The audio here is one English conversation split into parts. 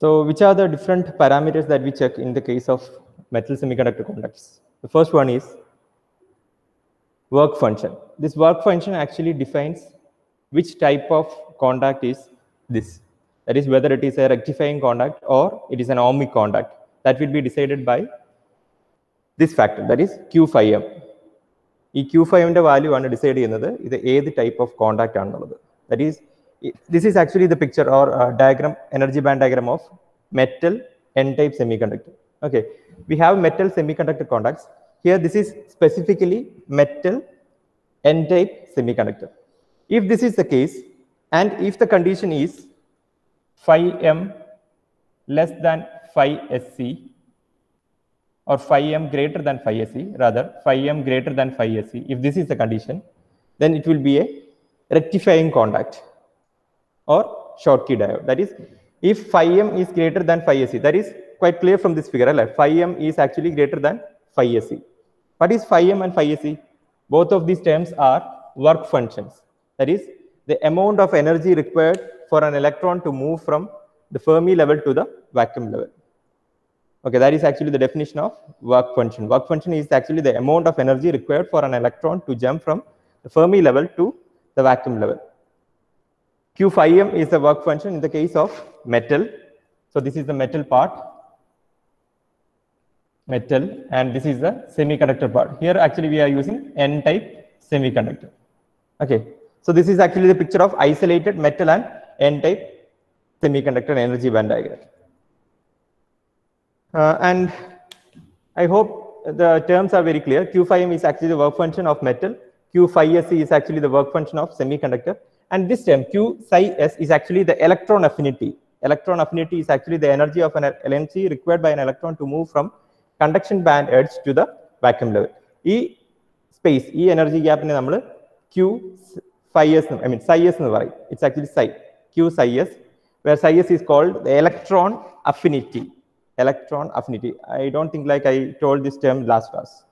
So which are the different parameters that we check in the case of metal semiconductor contacts? The first one is work function. This work function actually defines which type of contact is this. That is whether it is a rectifying contact or it is an ohmic contact. That will be decided by this factor, that is Q phi m. This Q phi m value is decided by the type of contact. That is, this is actually the picture or diagram, energy band diagram of metal N-type semiconductor. Okay, we have metal semiconductor contacts. Here, this is specifically metal N-type semiconductor. If this is the case, and if the condition is phi m less than phi SC, or phi m greater than phi SE, rather phi m greater than phi SE, if this is the condition, then it will be a rectifying contact or Schottky diode. That is, if phi m is greater than phi SE, that is quite clear from this figure, right? Phi m is actually greater than phi SE. What is phi m and phi SE? Both of these terms are work functions. That is, the amount of energy required for an electron to move from the Fermi level to the vacuum level. Okay, that is actually the definition of work function. Work function is actually the amount of energy required for an electron to jump from the Fermi level to the vacuum level. Q phi m is the work function in the case of metal. So this is the metal part, metal, and this is the semiconductor part. Here actually we are using N-type semiconductor. Okay, so this is actually the picture of isolated metal and N-type semiconductor energy band diagram. And I hope the terms are very clear. Q phi m is actually the work function of metal. Q phi s is actually the work function of semiconductor. And this term, Q psi s, is actually the electron affinity. Electron affinity is actually the energy of an energy required by an electron to move from conduction band edge to the vacuum level. This space, this energy gap, Q phi s, I mean psi s, it's actually psi, Q psi s, where psi s is called the electron affinity. Electron affinity. I don't think like I told this term last class.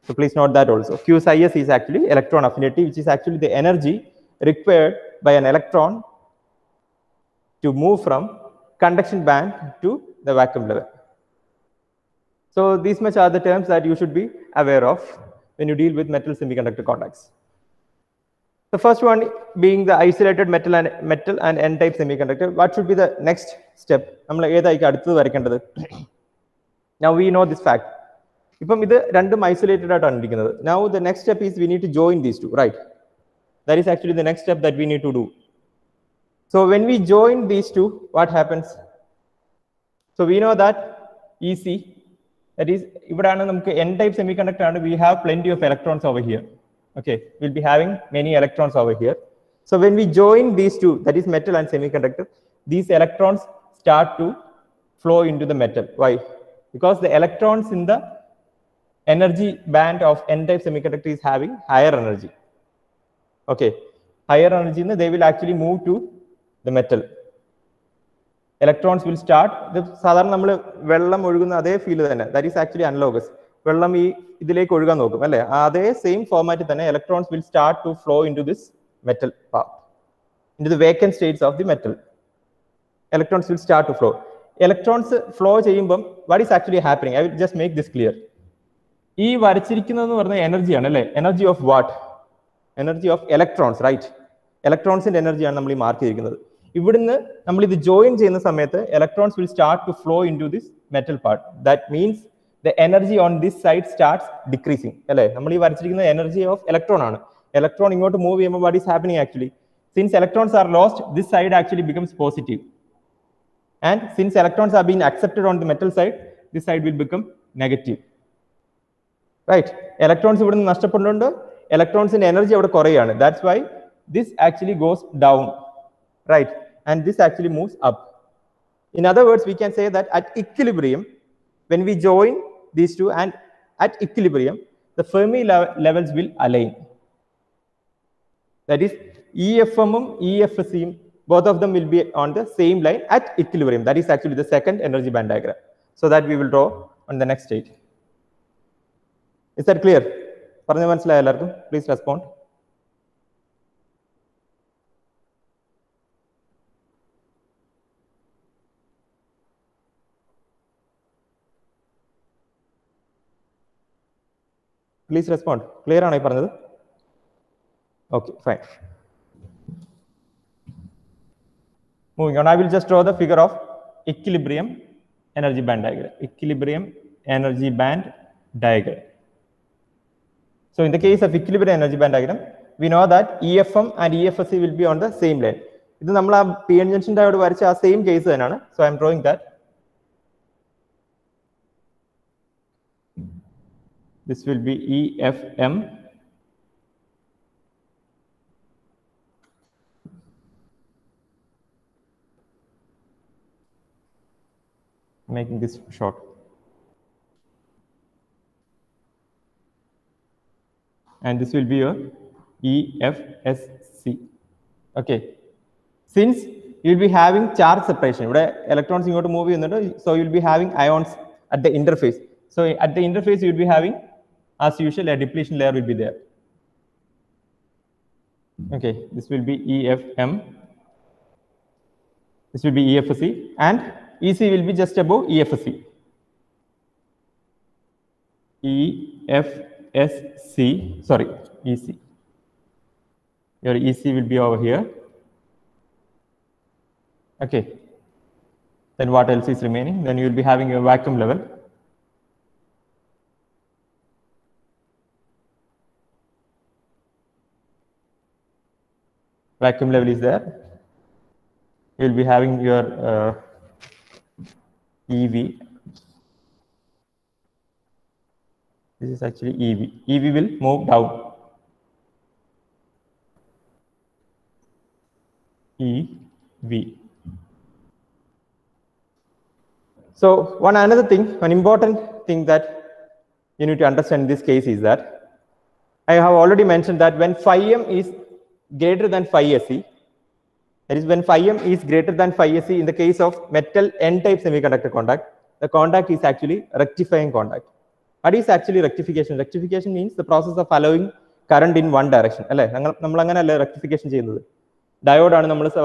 So please note that also. Q psi s is actually electron affinity, which is actually the energy required by an electron to move from conduction band to the vacuum level. So these much are the terms that you should be aware of when you deal with metal semiconductor contacts. The first one being the isolated metal and N-type semiconductor. What should be the next step? Now we know this fact. Isolated. Now the next step is we need to join these two, right? That is actually the next step that we need to do. So when we join these two, what happens? So we know that EC, that is, N-type semiconductor, we have plenty of electrons over here. Okay, we'll be having many electrons over here. So when we join these two, that is metal and semiconductor, these electrons start to flow into the metal. Why? Because the electrons in the energy band of N-type semiconductor is having higher energy. Okay, higher energy, they will actually move to the metal. Electrons will start, that is actually analogous. Same format, electrons will start to flow into this metal part, into the vacant states of the metal. Electrons will start to flow. Electrons flow, what is actually happening? I will just make this clear. This energy, energy of what? Energy of electrons, right? Electrons in energy are marked. If join electrons will start to flow into this metal part. That means the energy on this side starts decreasing. The energy of electron. Electron to move, what is happening actually? Since electrons are lost, this side actually becomes positive. And since electrons are being accepted on the metal side, this side will become negative. Right? Electrons electrons in energy. That's why this actually goes down. Right? And this actually moves up. In other words, we can say that at equilibrium, when we join these two, and at equilibrium, the Fermi levels will align. That is, EFM and EFC, both of them will be on the same line at equilibrium. That is actually the second energy band diagram. So that we will draw on the next stage. Is that clear? Please respond. Please respond. Clear ആണോ ഈ പറഞ്ഞത്? Okay, fine. Moving on, I will just draw the figure of equilibrium energy band diagram. Equilibrium energy band diagram. So in the case of equilibrium energy band diagram, we know that EFM and EFSC will be on the same line. This is our PN junction diode varicha same case thanana. So I am drawing that. This will be EFM. Making this short. And this will be your EFSC. Okay. Since you will be having charge separation, electrons are going to move, so you will be having ions at the interface. So at the interface, you will be having, as usual, a depletion layer will be there. Okay, this will be EFM. This will be EFSC, and EC will be just above EFSC. EFSC, sorry, EC. Your EC will be over here. Okay. Then what else is remaining? Then you will be having your vacuum level. Vacuum level is there. You will be having your EV. This is actually EV. EV will move down. EV. So another thing, an important thing that you need to understand in this case is that I have already mentioned that when phi m is greater than phi SE, that is when phi m is greater than phi SE in the case of metal N-type semiconductor contact, the contact is actually rectifying contact. What is actually rectification? Rectification means the process of allowing current in one direction. Rectification diode is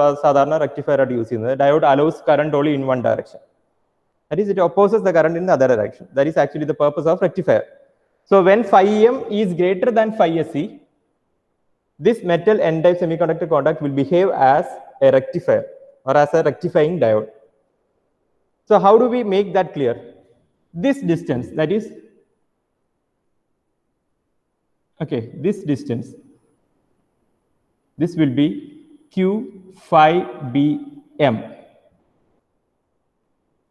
rectifier use. Diode allows current only in one direction. That is, it opposes the current in the other direction. That is actually the purpose of rectifier. So when phi m is greater than phi SE, this metal N-type semiconductor contact will behave as a rectifier or as a rectifying diode. So how do we make that clear? This distance, that is, okay, this distance, this will be Q phi bm.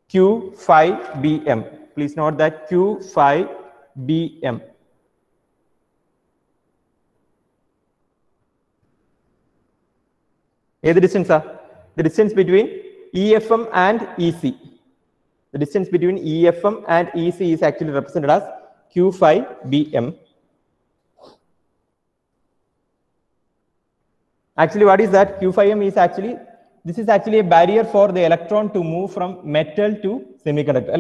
Q phi bm. Please note that Q phi bm. The distance, the distance between EFM and EC. The distance between EFM and EC is actually represented as Q phi bm. Actually, what is that? Q phi m is actually, this is actually a barrier for the electron to move from metal to semiconductor.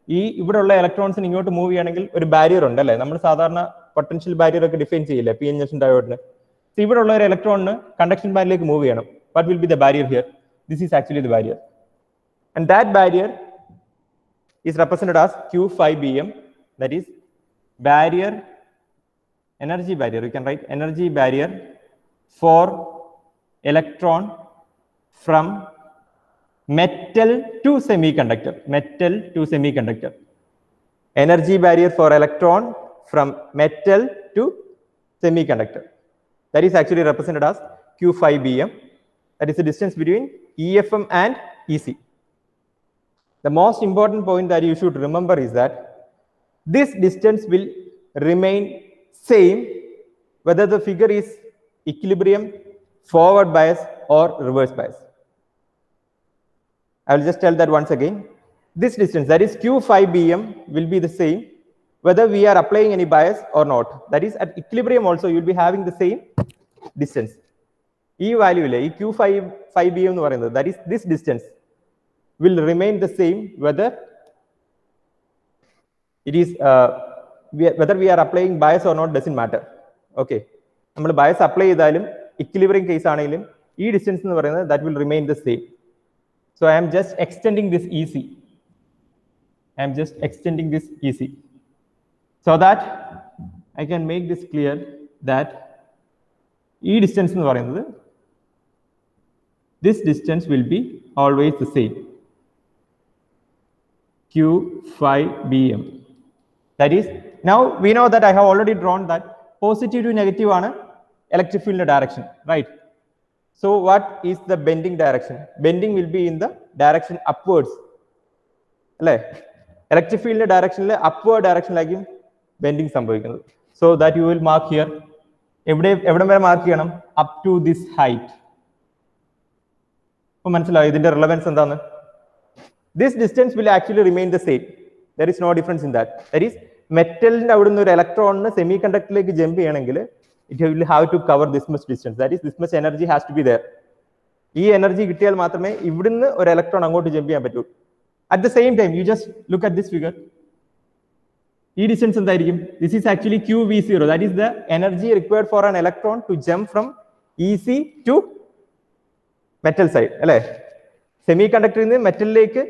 Here electrons to move a barrier. We have potential barrier define PN junction diode. So here electron conduction barrier move. What will be the barrier here? This is actually the barrier. And that barrier is represented as Q phi bm. That is barrier, energy barrier. You can write energy barrier for electron from metal to semiconductor. Metal to semiconductor. Energy barrier for electron from metal to semiconductor. That is actually represented as Q phi bm. That is the distance between EFM and EC. The most important point that you should remember is that this distance will remain same whether the figure is equilibrium, forward bias or reverse bias. I will just tell that once again. This distance, that is Q phi bm, will be the same whether we are applying any bias or not. That is, at equilibrium also you will be having the same distance. E value, Q phi bm, that is, this distance will remain the same whether it is whether we are applying bias or not doesn't matter. Okay, we bias apply equilibrium case distance that will remain the same. So I am just extending this EC. I am just extending this EC so that I can make this clear that E distance in the this distance will be always the same. Q phi bm. That is, now we know that I have already drawn that positive to negative on electric field direction, right? So what is the bending direction? Bending will be in the direction upwards. Electric field direction upward direction like bending സംഭവിക്കുന്നത്. So that you will mark here. എവിടെ വരെ mark ചെയ്യണം? Up to this height. അപ്പോൾ മനസ്സിലായോ ഇതിന്റെ relevance എന്താണ്? This distance will actually remain the same. There is no difference in that. That is, മെറ്റലിന്റെ അവിടുന്ന് ഒരു ഇലക്ട്രോണിന് സെമി കണ്ടക്ടറിലേക്ക് ജമ്പ് ചെയ്യണമെങ്കിൽ it will have to cover this much distance. That is, this much energy has to be there. ഈ energy കിട്ടിയാൽ മാത്രമേ ഇവിടുന്ന് ഒരു electron അങ്ങോട്ട് jump ചെയ്യാൻ പറ്റൂ. At the same time, you just look at this figure. E distance എന്തായിരിക്കും? This is actually QV0. That is the energy required for an electron to jump from EC to metal side. അല്ലേ? Semi കണ്ടക്ടറിൽ നിന്ന് മെറ്റലിലേക്ക്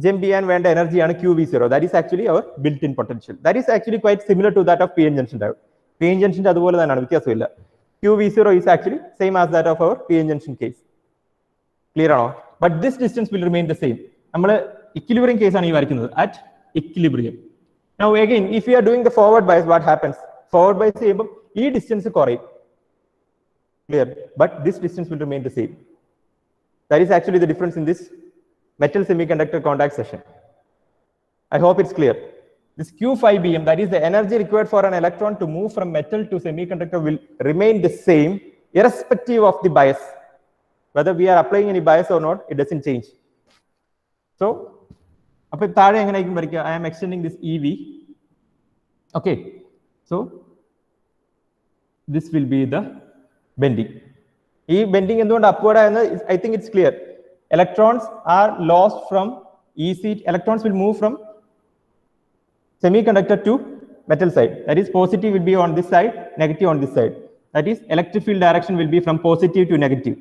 jump ചെയ്യാൻ വേണ്ട എനർജിയാണ് QV0. That is actually our built-in potential. That is actually quite similar to that of PN junction diode. PN junction അതുപോലെ തന്നെയാണ്, വ്യത്യാസമില്ല. QV0 is actually same as that of our PN junction case. Clear ആണോ? But this distance will remain the same. നമ്മൾ equilibrium case ആണ് ഈ വരയ്ക്കുന്നത്, at equilibrium. Now again, if we are doing the forward bias, what happens? Forward bias ചെയ്യുമ്പോൾ ഈ distance കുറയും. Clear? But this distance will remain the same. That is actually the difference in this metal semiconductor contact session. I hope it's clear. This Q phi bm, that is the energy required for an electron to move from metal to semiconductor, will remain the same irrespective of the bias. Whether we are applying any bias or not, it doesn't change. So, I am extending this EV. Okay, so this will be the bending. Bending upward, I think it's clear. Electrons are lost from EC. Electrons will move from semiconductor to metal side. That is, positive will be on this side, negative on this side. That is, electric field direction will be from positive to negative.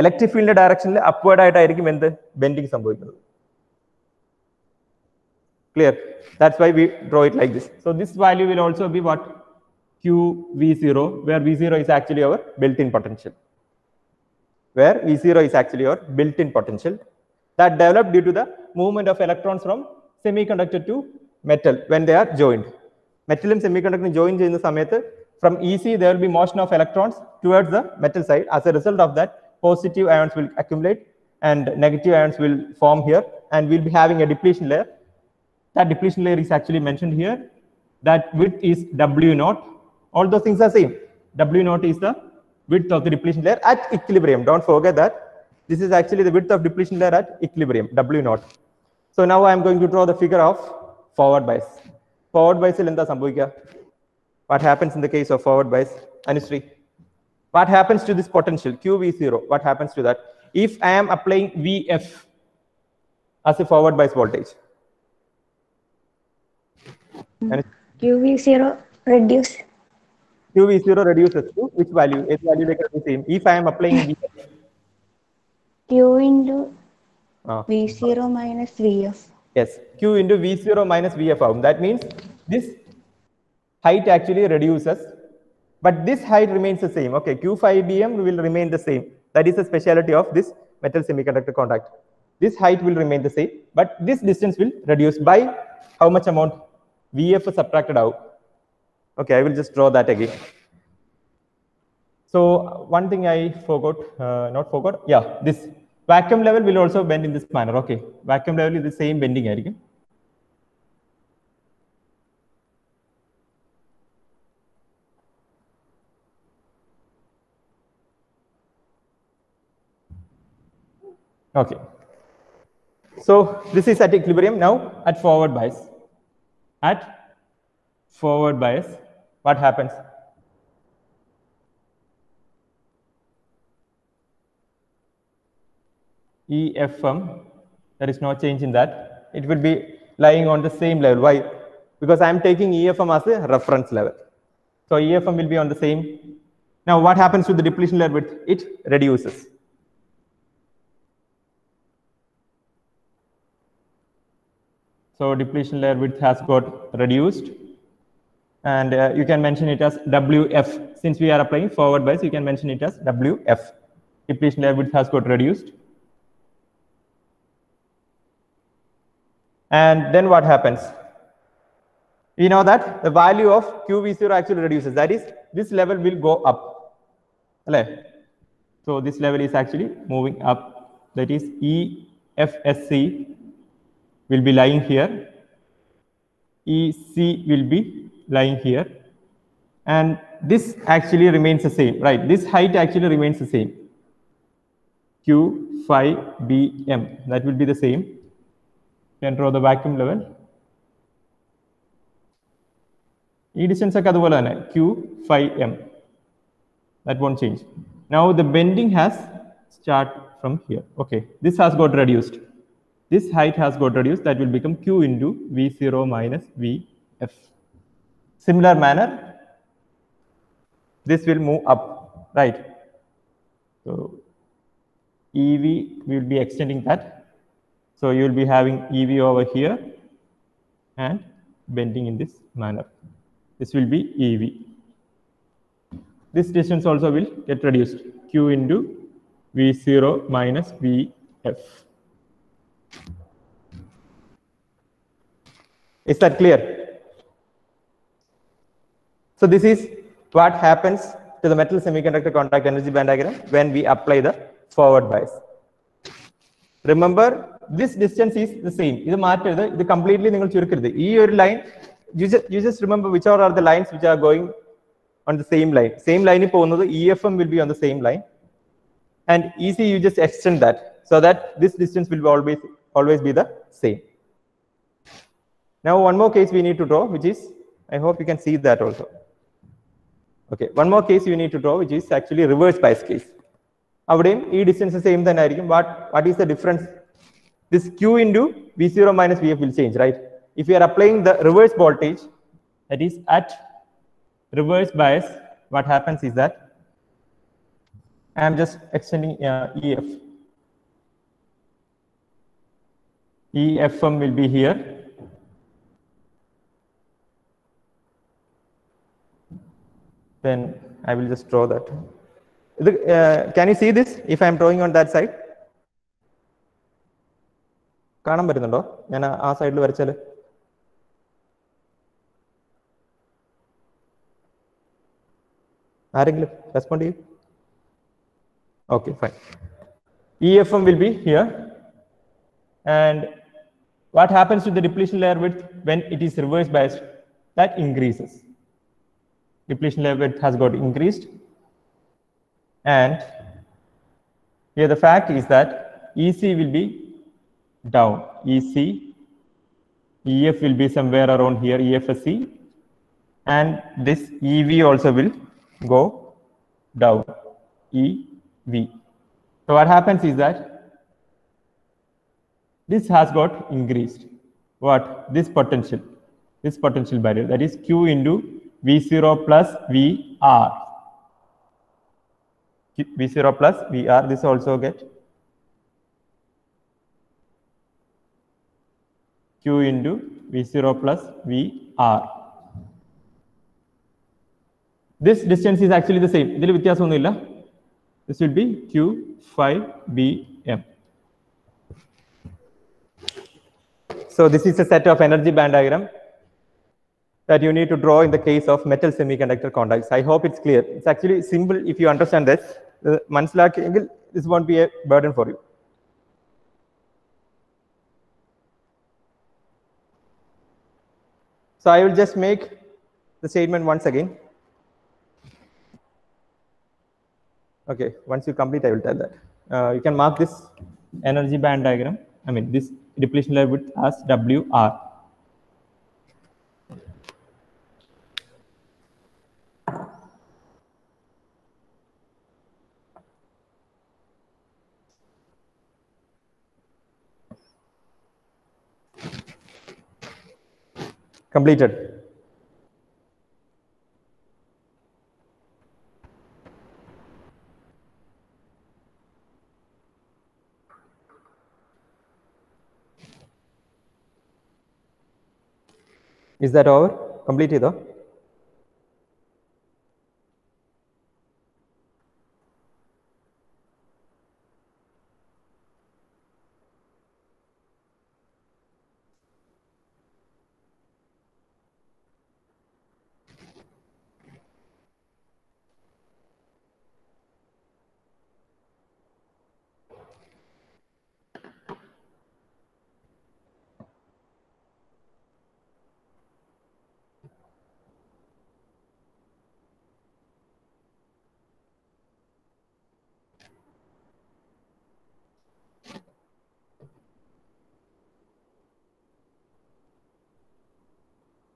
Electric field direction upward ആയിട്ടായിരിക്കും എന്ത് bending സംഭവിക്കുന്നത്. Clear? That's why we draw it like this. So this value will also be what? QV0, where V0 is actually our built-in potential. Where V0 is actually our built-in potential that developed due to the movement of electrons from semiconductor to metal when they are joined. Metal and semiconductor joined in the samayathu, from EC there will be motion of electrons towards the metal side. As a result of that, positive ions will accumulate and negative ions will form here, and we'll be having a depletion layer. That depletion layer is actually mentioned here. That width is W0. All those things are same. W0 is the width of the depletion layer at equilibrium. Don't forget that. This is actually the width of depletion layer at equilibrium, W0. So now I am going to draw the figure of forward bias. Forward bias il endha sambhavikka? What happens in the case of forward bias? Anushree, what happens to this potential QV0? What happens to that if I am applying VF as a forward bias voltage? QV0 reduce. QV0 reduces to which value? Its value like the same. If I am applying VF, Q into V0 minus VF. Yes, Q into V0 minus VF. That means this height actually reduces, but this height remains the same. Okay, Q phi bm will remain the same. That is the speciality of this metal semiconductor contact. This height will remain the same, but this distance will reduce by how much amount? VF is subtracted out. Okay, I will just draw that again. So one thing I forgot, this vacuum level will also bend in this manner. Okay, vacuum level is the same bending area. Okay, so this is at equilibrium. Now at forward bias. At forward bias, what happens? EFM, there is no change in that. It will be lying on the same level. Why? Because I am taking EFM as a reference level. So EFM will be on the same. Now what happens to the depletion layer width? It reduces. So depletion layer width has got reduced. And you can mention it as WF. Since we are applying forward bias, you can mention it as WF. Depletion layer width has got reduced. And then what happens? We know that the value of QV0 actually reduces. That is, this level will go up. So this level is actually moving up. That is, EFSC will be lying here. EC will be lying here. And this actually remains the same, right? This height actually remains the same. Q, phi, BM. That will be the same. You can draw the vacuum level. E distance Q, phi, M. That won't change. Now the bending has start from here. Okay, this has got reduced. This height has got reduced. That will become Q into V0 minus Vf. Similar manner, this will move up, right? So EV, we will be extending that. So you will be having EV over here and bending in this manner. This will be EV. This distance also will get reduced. Q into V0 minus Vf. Is that clear? So this is what happens to the metal semiconductor contact energy band diagram when we apply the forward bias. Remember, this distance is the same. This completely line. You just remember which are the lines which are going on the same line. Same line, EFM will be on the same line. And EC, you just extend that so that this distance will always be the same. Now, one more case we need to draw, which is, I hope you can see that also. Okay, one more case you need to draw, which is actually reverse bias case. E distance is the same. What is the difference? This Q into V0 minus Vf will change, right? If you are applying the reverse voltage, that is at reverse bias, what happens is that I am just extending EF. EFM will be here. Then I will just draw that. Can you see this if I am drawing on that side? കാണാൻ പറ്റുന്നുണ്ടോ ഞാൻ ആ സൈഡിൽ വരച്ചാൽ? ആരെങ്കിലും respond ചെയ്യും? Okay, fine. EFM will be here. And what happens to the depletion layer width when it is reverse biased? That increases. Depletion layer width has got increased. And here the fact is that EC will be down. EC, EF will be somewhere around here, EFSC. And this EV also will go down, EV. So what happens is that this has got increased. What? This potential barrier, that is Q into V0 plus VR. V0 plus VR, this also get Q into V0 plus VR. This distance is actually the same. This will be Q, phi, BM. So this is a set of energy band diagram that you need to draw in the case of metal semiconductor contacts. I hope it's clear. It's actually simple if you understand this. This won't be a burden for you. So I will just make the statement once again. Okay, once you complete, I will tell that. You can mark this energy band diagram. I mean, this depletion layer width as WR. Completed. Is that over? Complete it though?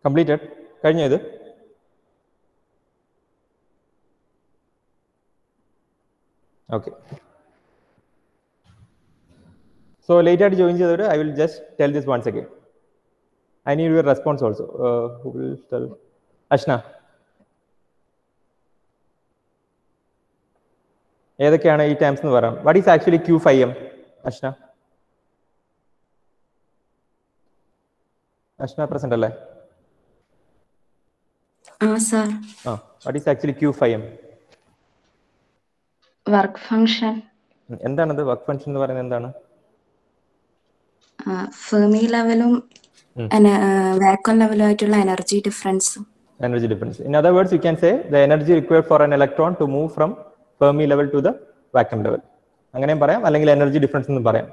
Completed? കഴിഞ്ഞോ ഇത്? Okay. So later join ചെയ്തവർ I will just tell this once again. I need your response also. Who will tell? Ashna. ഏതൊക്കെയാണ് ഈ terms എന്ന് പറയാം? What is actually Q5M? Ashna. Ashna present അല്ലേ? Sir. What is actually Q5M? Work function. എന്താണത് work function എന്ന് പറയുന്നത്? എന്താണ്? Fermi ലെവലും വാക്വം ലെവലും ആയിട്ടുള്ള energy difference. Energy difference. In other words, you can say the energy required for an electron to move from Fermi level to the vacuum level. അങ്ങനെയും പറയാം, അല്ലെങ്കിൽ എനർജി ഡിഫറൻസ് എന്നും പറയാം.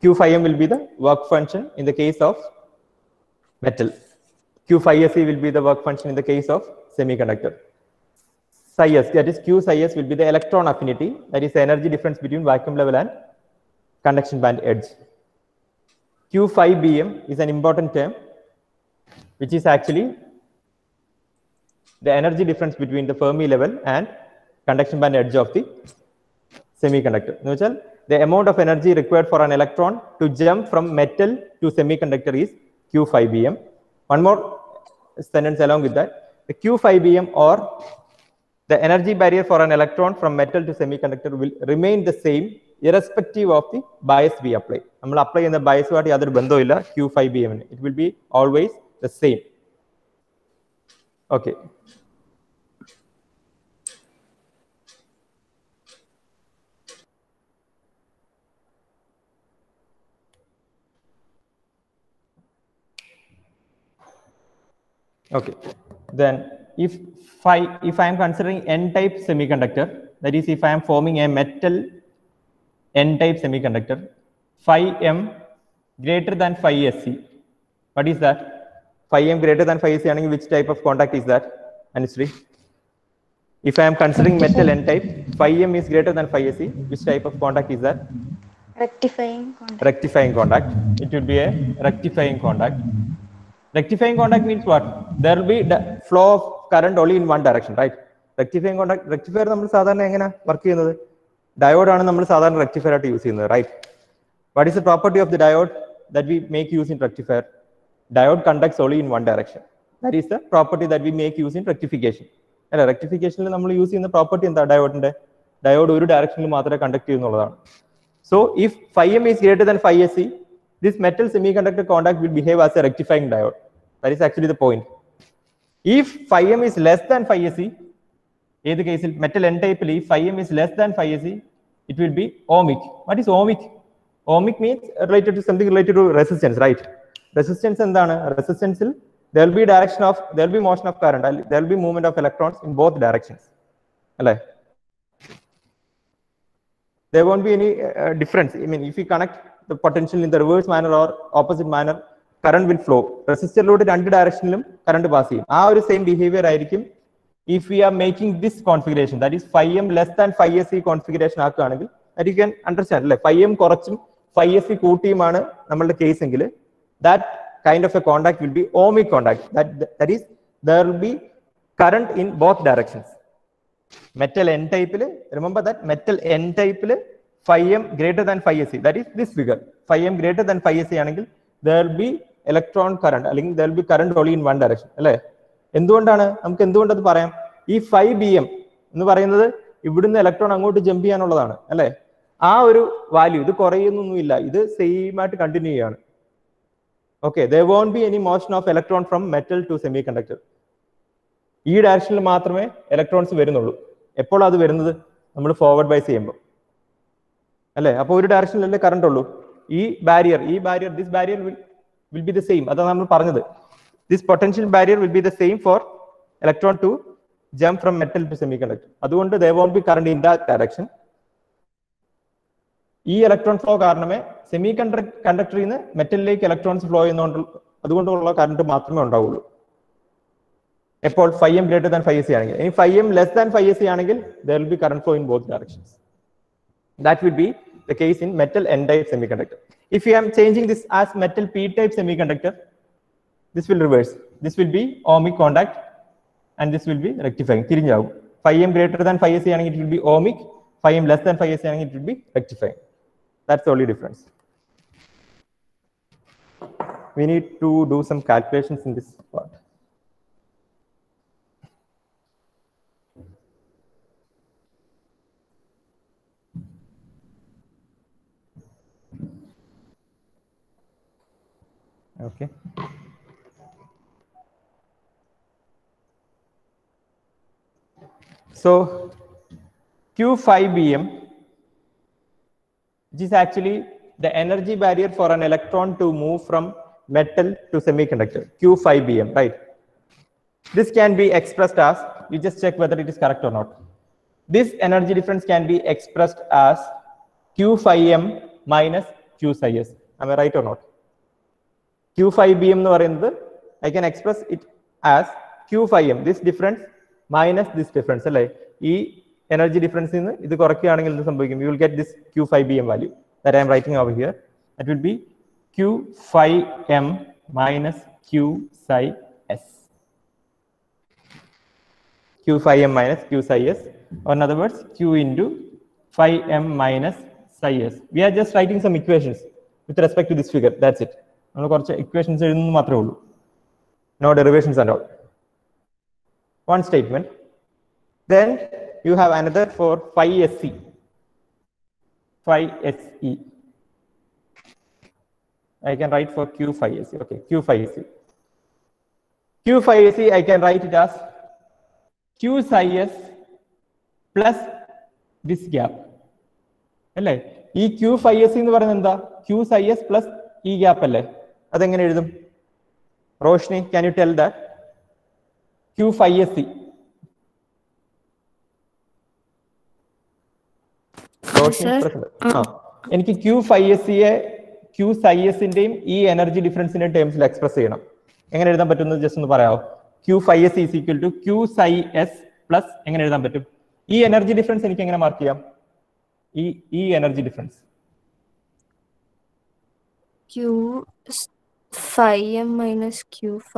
Q5M will be the work function in the case of metal. Q5SE will be the work function in the case of semiconductor. Psi S, that is Q psi S will be the electron affinity, that is the energy difference between vacuum level and conduction band edge. Q5BM is an important term, which is actually the energy difference between the Fermi level and conduction band edge of the semiconductor. The amount of energy required for an electron to jump from metal to semiconductor is Q5BM. One more sentence along with that. The Q5BM, or the energy barrier for an electron from metal to semiconductor, will remain the same irrespective of the bias we apply. We will apply in the bias what other bando illa Q5BM. It will be always the same. Okay. Okay. Then if I am considering n-type semiconductor, that is if I am forming a metal n-type semiconductor, phi m greater than phi SE. What is that? Phi m greater than phi SE, which type of contact is that? Anushree? If I am considering metal n-type, phi m is greater than phi SE, which type of contact is that? Rectifying contact. Rectifying contact. It will be a rectifying contact. Rectifying contact means what? There will be the flow of current only in one direction, right? Rectifying contact, rectifier നമ്മൾ സാധാരണ എങ്ങനെ work ചെയ്യുന്നത്? Diode ആണ് നമ്മൾ സാധാരണ rectifier ആയിട്ട് use ചെയ്യുന്നത്, right? What is the property of the diode that we make use in rectifier? Diode conducts only in one direction. That is the property that we make use in rectification. അല്ല, rectificationൽ നമ്മൾ use ചെയ്യുന്ന property എന്താ ഡയോഡിന്റെ? Diode ഒരു ഡയറക്ഷനിൽ മാത്രമേ conduct ചെയ്യുന്നുള്ളതാണ്. So if phi m is greater than phi SE, this metal semiconductor contact will behave as a rectifying diode. That is actually the point. If phi m is less than phi SE, in the case of metal n-type, if phi m is less than phi SE, it will be ohmic. What is ohmic? Ohmic means related to something related to resistance, right? Resistance and resistance, there will be there will be motion of current, there will be movement of electrons in both directions. There won't be any difference. I mean, if you connect the potential in the reverse manner or opposite manner, current will flow. Resistor load രണ്ട് directionലും current pass ചെയ്യും. ആ ഒരു same behavior ആയിരിക്കും if we are making this configuration, that is phi m less than phi SE configuration ആക്കുകയാണെങ്കിൽ, that you can understand അല്ലേ? Phi m കുറച്ചും phi SE കൂട്ടിയുമാണ് നമ്മളുടെ case എങ്കിൽ, that kind of a contact will be ohmic contact. That is, there will be current in both directions. Metal n-type, remember that metal n-type phi m greater than phi SE, that is this figure. Phi m greater than phi SE ആണെങ്കിൽ there will be electron current, അല്ലെങ്കിൽ there will be current only in one direction, അല്ലേ? എന്തുകൊണ്ടാണ് നമുക്ക് എന്തുകൊണ്ടത് പറയാം? ഈ 5BM എന്ന് പറയുന്നത് ഇവിടുന്ന് ഇലക്ട്രോൺ അങ്ങോട്ട് ജമ്പ് ചെയ്യാനുള്ളതാണ്, അല്ലേ? ആ ഒരു വാല്യൂ ഇത് കുറയുന്നൊന്നുമില്ല, ഇത് സെയിം ആയിട്ട് കണ്ടിന്യൂ ചെയ്യാണ്. Okay, there won't be any motion of electron from metal to semiconductor. ഈ ഡയറക്ഷനിൽ മാത്രമേ ഇലക്ട്രോൺസ് വരുന്നുള്ളൂ. എപ്പോഴാണ് അത് വരുന്നത്? നമ്മൾ ഫോർവേഡ് ബൈസ് ചെയ്യുമ്പോൾ, അല്ലേ? അപ്പോൾ ഒരു ഡയറക്ഷനിലല്ലേ കറണ്ട് ഉള്ളൂ. ഈ barrier this barrier will be the same. അതാണ് നമ്മൾ പറഞ്ഞത്. This potential barrier will be the same for electron to jump from metal to semiconductor. അതുകൊണ്ട് there won't be current in that direction. ഈ ഇലക്ട്രോൺ ഫ്ലോ കാരണമേ സെമികണ്ടക്ടറിൽ നിന്ന് മെറ്റലിലേക്ക് electrons flow ചെയ്യുന്നതുകൊണ്ട് അതുകൊണ്ടുള്ള current മാത്രമേ ഉണ്ടാവുള്ളൂ. എപ്പോൾ phi m greater than phi SE ആണെങ്കിൽ. ഇനി phi m less than phi SE ആണെങ്കിൽ there will be current flow in both directions. That will be the case in metal n-type semiconductor. If I am changing this as metal p-type semiconductor, this will reverse. This will be ohmic contact and this will be rectifying. തിരിഞ്ഞാവും. 5m greater than 5s ആണെങ്കിൽ it will be ohmic, 5m less than 5s ആണെങ്കിൽ it will be rectifying. That's the only difference. We need to do some calculations in this part. Okay. So Q5bm, which is actually the energy barrier for an electron to move from metal to semiconductor, Q5bm, right? This can be expressed as, you just check whether it is correct or not. This energy difference can be expressed as Q5m minus Q psi s. Am I right or not? Q5bm എന്ന് പറയുന്നത് I can express it as Q5m, this difference minus this difference, അല്ലേ? ഈ energy difference നിന്ന് ഇത് കുറയ്ക്കുകയാണെങ്കിൽ എന്ത് സംഭവിക്കും? You will get this Q5bm value that I am writing over here. That will be Q5m minus Q psi s. Q5m minus Q psi s, or in other words, Q into 5m minus psi s. We are just writing some equations with respect to this figure. That's it. നമ്മൾ കുറച്ച് equations എഴുതുന്നത് മാത്രമേ ഉള്ളൂ. No derivations and all. One statement. Then you have another for phi SE. Phi SE. I can write for Q phi SE. Okay, Q phi SE. Q phi SE, I can write it as Q psi S plus this gap. അല്ലേ? ഈ Q phi SE എന്ന് പറയുന്നത് എന്താ? Q psi S plus ഈ gap അല്ലേ? അതെങ്ങനെ എഴുതും? Roshni, can you tell that? Q phi SE. എനിക്ക് Q phi SE യെ Q psi S ന്റെയും ഈ എനർജി ഡിഫറൻസിന്റെ ടേംസിൽ എക്സ്പ്രസ് ചെയ്യണം. എങ്ങനെ എഴുതാൻ പറ്റുന്നത് ജസ്റ്റ് ഒന്ന് പറയാമോ? Q phi S is equal to Q psi S plus എങ്ങനെ എഴുതാൻ പറ്റും? ഈ എനർജി ഡിഫറൻസ് എനിക്ക് എങ്ങനെ മാർക്ക് ചെയ്യാം? ഈ energy difference Q5m minus Q5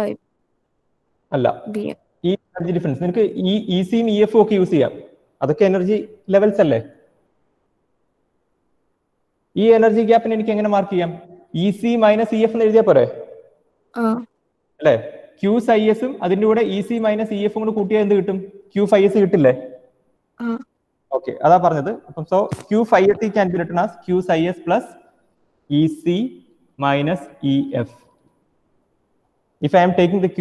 അല്ല, ഈ എനർജി ഡിഫറൻസ് നിനക്ക് ഈ ഇസിയും ഇഎഫും ഒക്കെ യൂസ് ചെയ്യാം. അതൊക്കെ എനർജി ലെവൽസ് അല്ലേ? ഈ എനർജി ഗ്യാപ്പിന് എനിക്ക് എങ്ങനെ മാർക്ക് ചെയ്യാം? ഇസി മൈനസ് ഇഎഫ് എന്ന് എഴുതിയാൽ പോരെ അല്ലേ? Q psi s ഉം അതിന്റെ കൂടെ ഇസി മൈനസ് ഇഎഫും കൂടെ കൂട്ടിയാൽ എന്ത് കിട്ടും? Q phi s കിട്ടില്ലേ? ഓക്കെ, അതാ പറഞ്ഞത്. അപ്പം so Q phi s can be written as Q psi s plus EC minus EF. If I am taking the Q,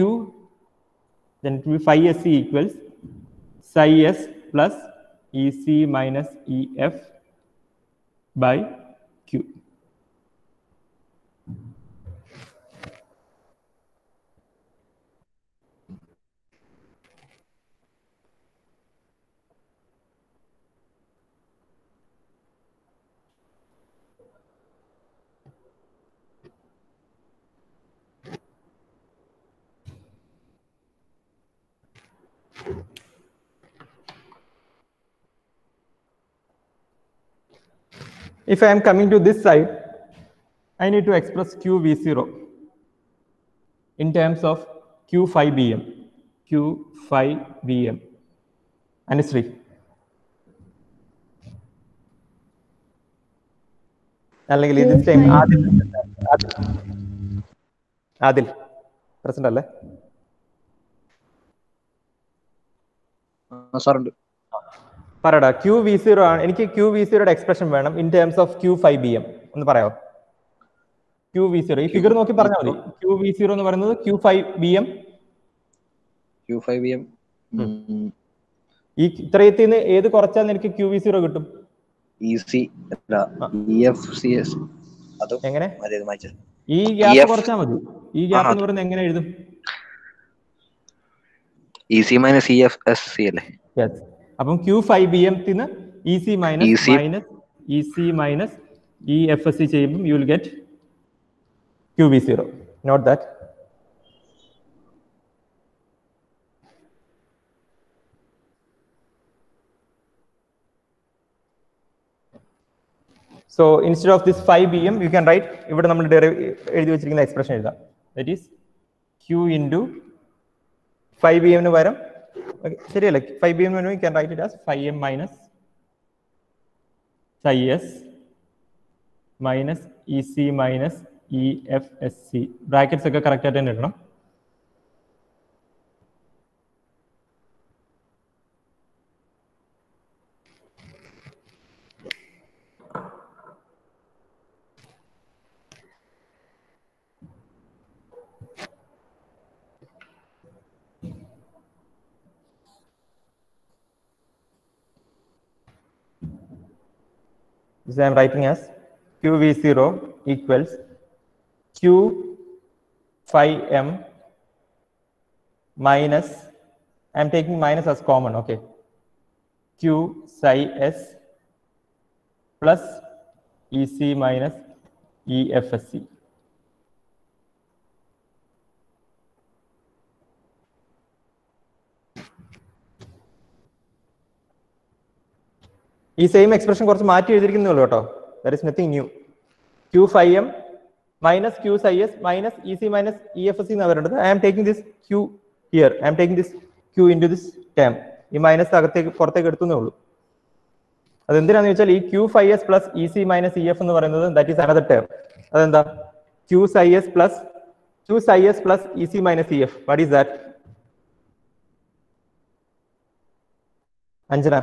then it will be phi SC equals psi s plus EC minus EF by Q. If I am coming to this side, I need to express QV0 in terms of Q5bm. Q5bm. Anusri. അല്ലെങ്കിൽ this time Adil present അല്ലേ? സാറുണ്ട്. പറയടാ, QV0 ആണ്. എനിക്ക് QV0യുടെ expression വേണം in terms of Q5bm. ഒന്ന് പറയാമോ? QV0 ഈ figure നോക്കി പറഞ്ഞാൽ മതി. QV0 എന്ന് പറയുന്നത് Q5bm. ഈ ഇത്രയത്തിൽ നിന്ന് ഏത് കുറച്ചാൽ നിനക്ക് QV0 കിട്ടും? എങ്ങനെ? ഈ ഗ്യാപ്പ് കുറച്ചാൽ മതി. ഈ ഗ്യാപ്പ് എന്ന് പറയുന്നത് എങ്ങനെ എഴുതും? EC minus EFSC അല്ലേ? യെസ്. അപ്പം Q5bm ത്തിന് EC minus EC minus EFSC ചെയ്യുമ്പോൾ you will get QV0. Note that. So instead of this 5bm, you can write ഇവിടെ നമ്മൾ എഴുതി വെച്ചിരിക്കുന്ന എക്സ്പ്രഷൻ എഴുതാം. That is Q into 5m ന് പകരം ശരിയല്ലേ 5m ന് we can write it as 5m minus psi s minus EC minus EFSC. Brackets ഒക്കെ കറക്റ്റ് ആയിട്ട് തന്നെ ഇടണം. This I am writing as QV0 equals Q phi m minus, I am taking minus as common, okay, Q psi s plus EC minus EFSC. ഈ same expression കുറച്ച് മാറ്റി എഴുതിയിരിക്കുന്നുള്ളൂ കേട്ടോ. There is nothing new. Q phi m minus Q psi s minus EC minus EFSC എന്നാണ് വരേണ്ടത്. I am taking this Q here. I am taking this Q into this term. ഈ minus അകത്തേക്ക് പുറത്തേക്ക് എടുത്തുന്നേ ഉള്ളൂ. അതെന്തിനാന്ന് വെച്ചാൽ ഈ Q phi s plus EC minus EF എന്ന് പറയുന്നത് ദാറ്റ് ഈസ് അനദർ ടേം. അതെന്താ? Q psi s plus EC minus EF. What is that? Anjana,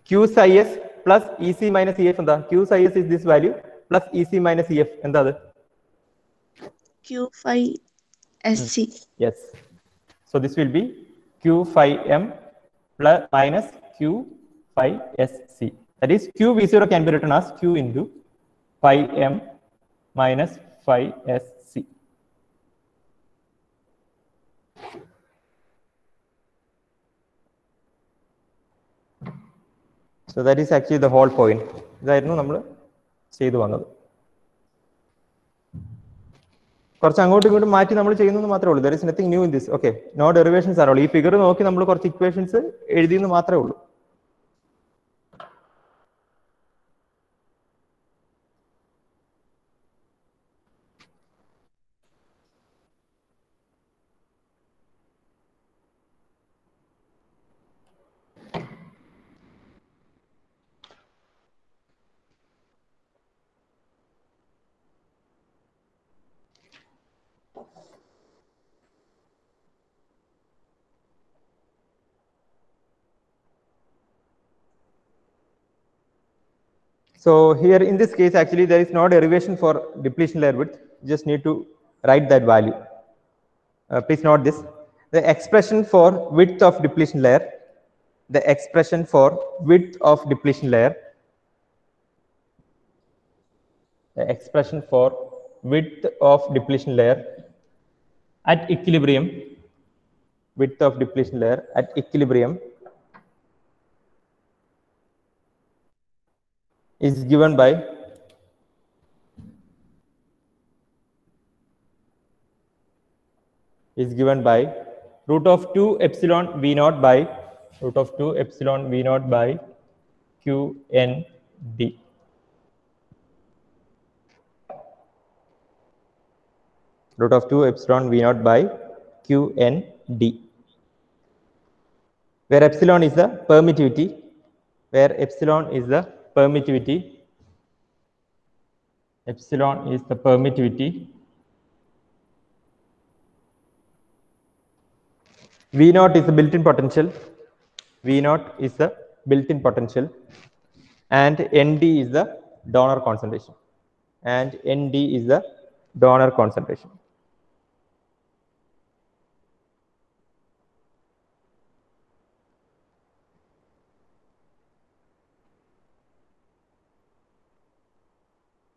Q psi s plus EC minus EF എന്താ? Q psi s is this value plus EC minus EF എന്താ അത്? Q phi SC. Yes. So this will be Q phi m plus minus Q phi SC. That is QV0 can be written as Q into phi m minus phi SC. So that is actually the whole point. ഇതായിരുന്നു നമ്മൾ ചെയ്തു വന്നത്. കുറച്ച് അങ്ങോട്ടും ഇങ്ങോട്ടും മാറ്റി നമ്മൾ ചെയ്യുന്നത് മാത്രമേ ഉള്ളൂ. There is nothing new in this. Okay, no derivations are all. ഈ ഫിഗർ നോക്കി നമ്മൾ കുറച്ച് ഇക്വേഷൻസ് എഴുതിയെന്ന് മാത്രമേ ഉള്ളൂ. So here in this case, actually there is no derivation for depletion layer width. You just need to write that value. Please note this: the expression for width of depletion layer, the expression for width of depletion layer, the expression for width of depletion layer at equilibrium, width of depletion layer at equilibrium is given by root of 2 epsilon v naught by root of 2 epsilon v naught by q n d. Root of 2 epsilon v naught by q n d, where epsilon is the permittivity, epsilon is the permittivity V naught is the built-in potential, and ND is the donor concentration,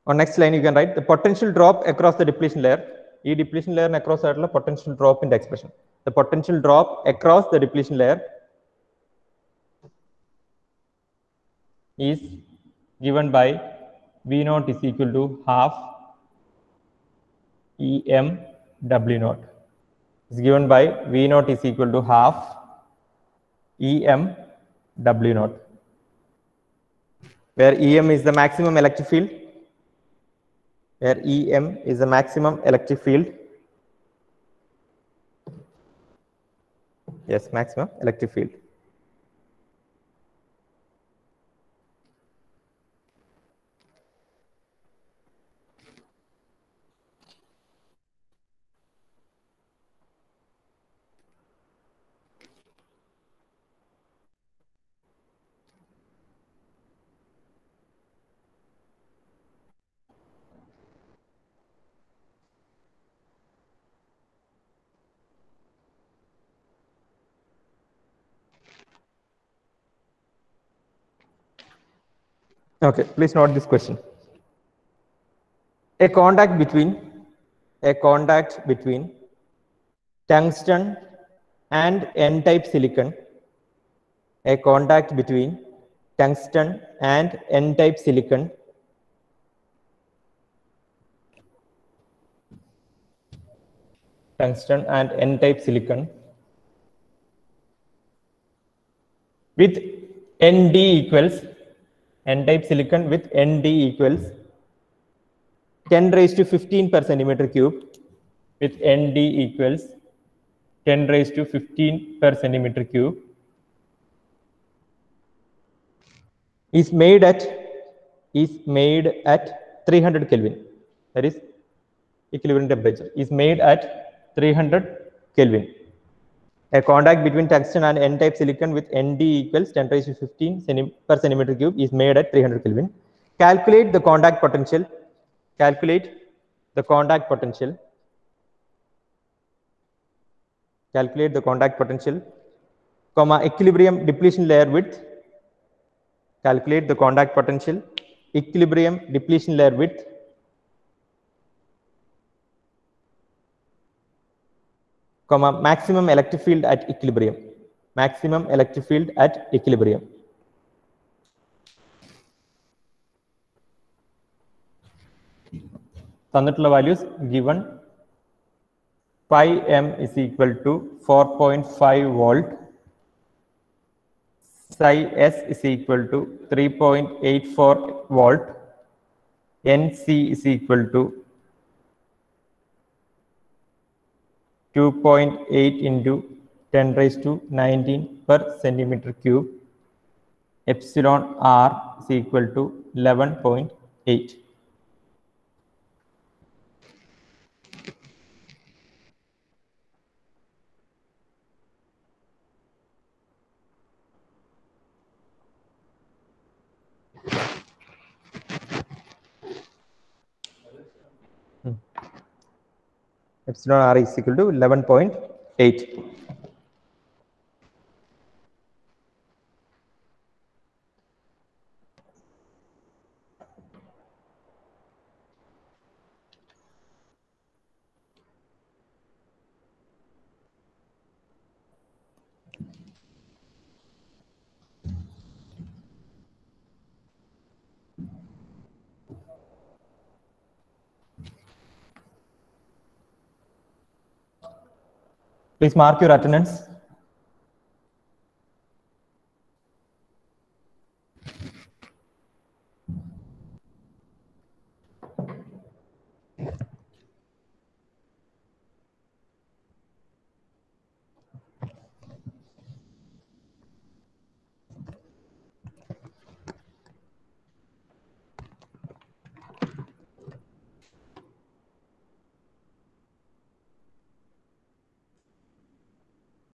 On next line, you can write the potential drop across the depletion layer. E depletion layer across the potential drop in the expression. The potential drop across the depletion layer is given by V naught is equal to half EM W naught. Is given by V naught is equal to half EM W naught, where EM is the maximum electric field. Yes, maximum electric field. Okay, please note this question. A contact between tungsten and N-type silicon. A contact between tungsten and N-type silicon with Nd equals N-type silicon with Nd equals 10 raised to 15 per centimeter cube, with Nd equals 10 raised to 15 per centimeter cube, is made at 300 Kelvin. That is equilibrium temperature is made at 300 Kelvin. A contact between tungsten and N-type silicon with Nd equals 10 raised to 15 per centimeter cube is made at 300 Kelvin. Calculate the contact potential. Calculate the contact potential, comma, equilibrium depletion layer width. Calculate the contact potential, equilibrium depletion layer width, comma, maximum electric field at equilibrium. Maximum electric field at equilibrium. തന്നിട്ടുള്ള values given. Phi m is equal to 4.5 volt. Psi s is equal to 3.84 volt. Nc is equal to 2.8 into 10 raised to 19 per centimeter cube. Epsilon r is equal to 11.8. Epsilon r is equal to 11.8. Please mark your attendance.